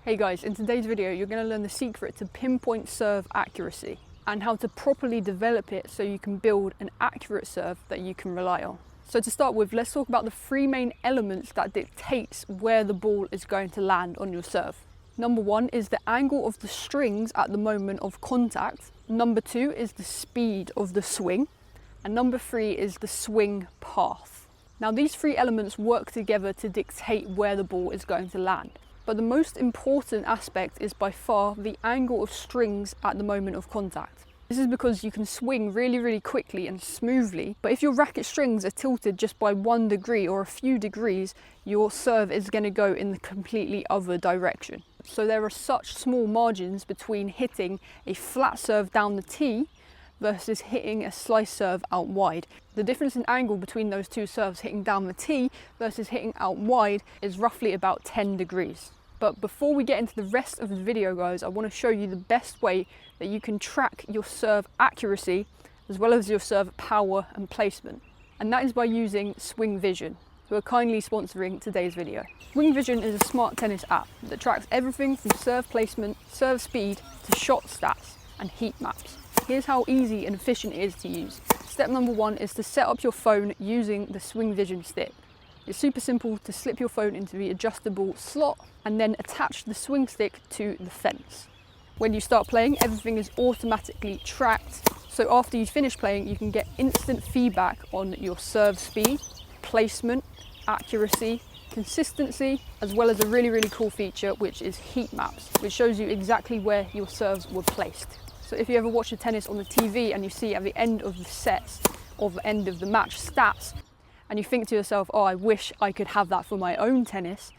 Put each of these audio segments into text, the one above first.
Hey guys, in today's video you're going to learn the secret to pinpoint serve accuracy and how to properly develop it so you can build an accurate serve that you can rely on. So to start with, let's talk about the three main elements that dictates where the ball is going to land on your serve. Number one is the angle of the strings at the moment of contact. Number two is the speed of the swing. And number three is the swing path. Now these three elements work together to dictate where the ball is going to land. But the most important aspect is by far the angle of strings at the moment of contact. This is because you can swing really quickly and smoothly, but if your racket strings are tilted just by 1 degree or a few degrees, your serve is going to go in the completely other direction. So there are such small margins between hitting a flat serve down the tee versus hitting a slice serve out wide. The difference in angle between those two serves hitting down the tee versus hitting out wide is roughly about 10 degrees. But before we get into the rest of the video, guys, I want to show you the best way that you can track your serve accuracy as well as your serve power and placement. And that is by using Swing Vision, who are kindly sponsoring today's video. Swing Vision is a smart tennis app that tracks everything from serve placement, serve speed to shot stats and heat maps. Here's how easy and efficient it is to use. Step number one is to set up your phone using the Swing Vision stick. It's super simple to slip your phone into the adjustable slot and then attach the swing stick to the fence. When you start playing, everything is automatically tracked. So after you finish playing, you can get instant feedback on your serve speed, placement, accuracy, consistency, as well as a really cool feature, which is heat maps, which shows you exactly where your serves were placed. So if you ever watch a tennis on the TV and you see at the end of the sets or the end of the match stats, and you think to yourself, oh, I wish I could have that for my own tennis,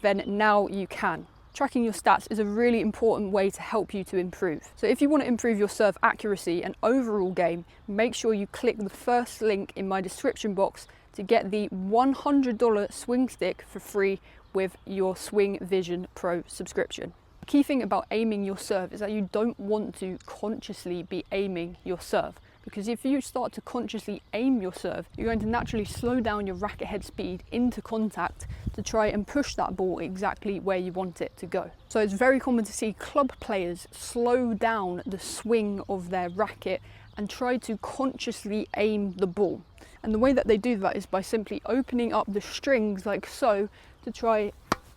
then now you can. Tracking your stats is a really important way to help you to improve. So if you want to improve your serve accuracy and overall game, make sure you click the first link in my description box to get the $100 swing stick for free with your Swing Vision Pro subscription. The key thing about aiming your serve is that you don't want to consciously be aiming your serve. Because if you start to consciously aim your serve, you're going to naturally slow down your racket head speed into contact to try and push that ball exactly where you want it to go. So it's very common to see club players slow down the swing of their racket and try to consciously aim the ball. And the way that they do that is by simply opening up the strings like so to try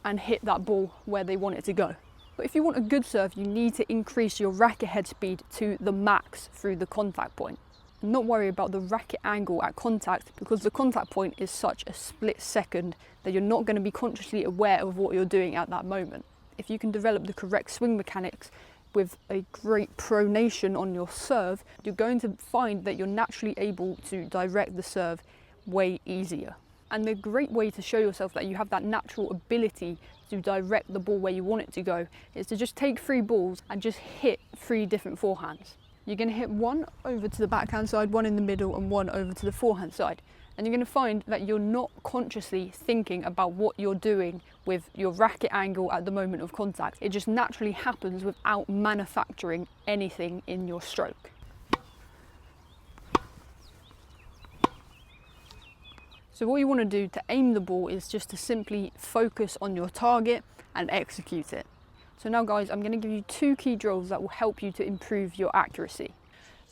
and hit that ball where they want it to go. But if you want a good serve, you need to increase your racket head speed to the max through the contact point. And not worry about the racket angle at contact, because the contact point is such a split second that you're not going to be consciously aware of what you're doing at that moment. If you can develop the correct swing mechanics with a great pronation on your serve, you're going to find that you're naturally able to direct the serve way easier. And the great way to show yourself that you have that natural ability to direct the ball where you want it to go is to just take 3 balls and just hit 3 different forehands. You're going to hit one over to the backhand side, one in the middle and one over to the forehand side. And you're going to find that you're not consciously thinking about what you're doing with your racket angle at the moment of contact. It just naturally happens without manufacturing anything in your stroke. So what you want to do to aim the ball is just to simply focus on your target and execute it. So now guys, I'm going to give you 2 key drills that will help you to improve your accuracy.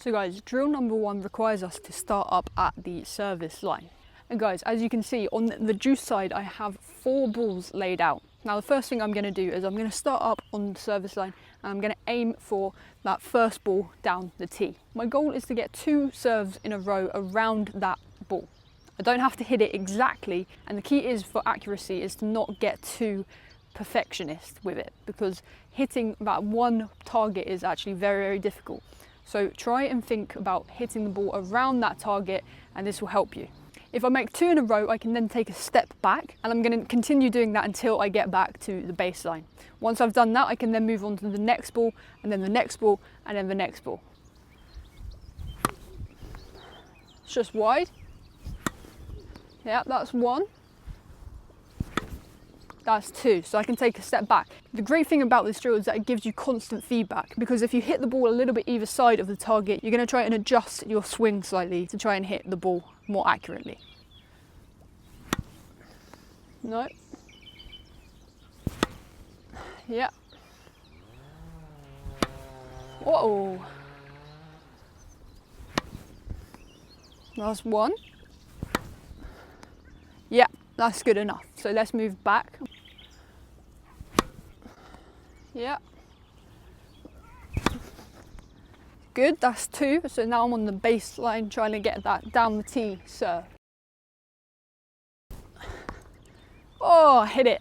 So guys, drill number 1 requires us to start up at the service line. And guys, as you can see on the juice side, I have 4 balls laid out. Now the first thing I'm going to do is I'm going to start up on the service line and I'm going to aim for that first ball down the tee. My goal is to get 2 serves in a row around that ball. I don't have to hit it exactly, and the key is for accuracy is to not get too perfectionist with it, because hitting that one target is actually very difficult. So try and think about hitting the ball around that target, and this will help you. If I make 2 in a row, I can then take a step back, and I'm going to continue doing that until I get back to the baseline. Once I've done that, I can then move on to the next ball, and then the next ball, and then the next ball. It's just wide. Yeah, that's 1. That's 2, so I can take a step back. The great thing about this drill is that it gives you constant feedback, because if you hit the ball a little bit either side of the target, you're going to try and adjust your swing slightly to try and hit the ball more accurately. No. Yeah, Whoa. Last one. Yeah, that's good enough. So let's move back. Yeah. Good, that's 2. So now I'm on the baseline trying to get that down the tee serve. Oh, I hit it.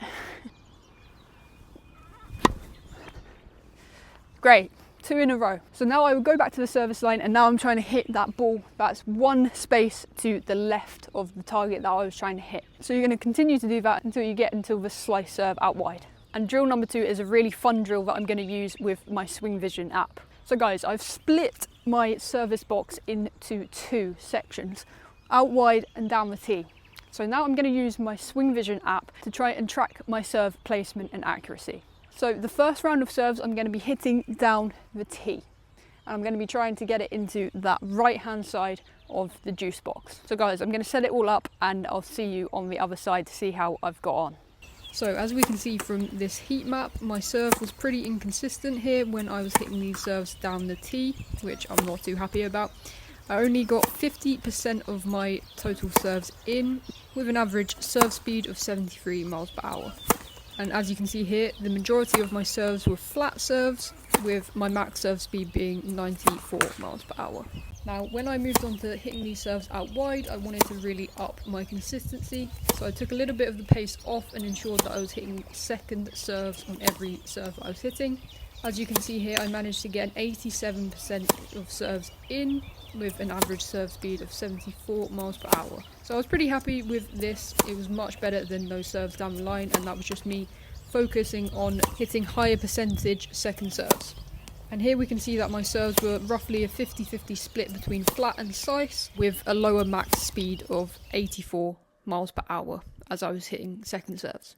Great, 2 in a row. So now I will go back to the service line, and now I'm trying to hit that ball that's 1 space to the left of the target that I was trying to hit. So you're going to continue to do that until you get until the slice serve out wide. And drill number 2 is a really fun drill that I'm going to use with my Swing Vision app. So guys, I've split my service box into 2 sections, out wide and down the tee. So now I'm going to use my Swing Vision app to try and track my serve placement and accuracy. So the first round of serves I'm going to be hitting down the tee. And I'm going to be trying to get it into that right hand side of the juice box. So guys, I'm going to set it all up and I'll see you on the other side to see how I've got on. So as we can see from this heat map, my serve was pretty inconsistent here when I was hitting these serves down the tee, which I'm not too happy about. I only got 50% of my total serves in, with an average serve speed of 73 miles per hour. And as you can see here, the majority of my serves were flat serves, with my max serve speed being 94 miles per hour. Now, when I moved on to hitting these serves out wide, I wanted to really up my consistency. So I took a little bit of the pace off and ensured that I was hitting second serves on every serve I was hitting. As you can see here, I managed to get an 87% of serves in, with an average serve speed of 74 miles per hour. So I was pretty happy with this. It was much better than those serves down the line, and that was just me focusing on hitting higher percentage second serves. And here we can see that my serves were roughly a 50-50 split between flat and slice, with a lower max speed of 84 miles per hour as I was hitting second serves.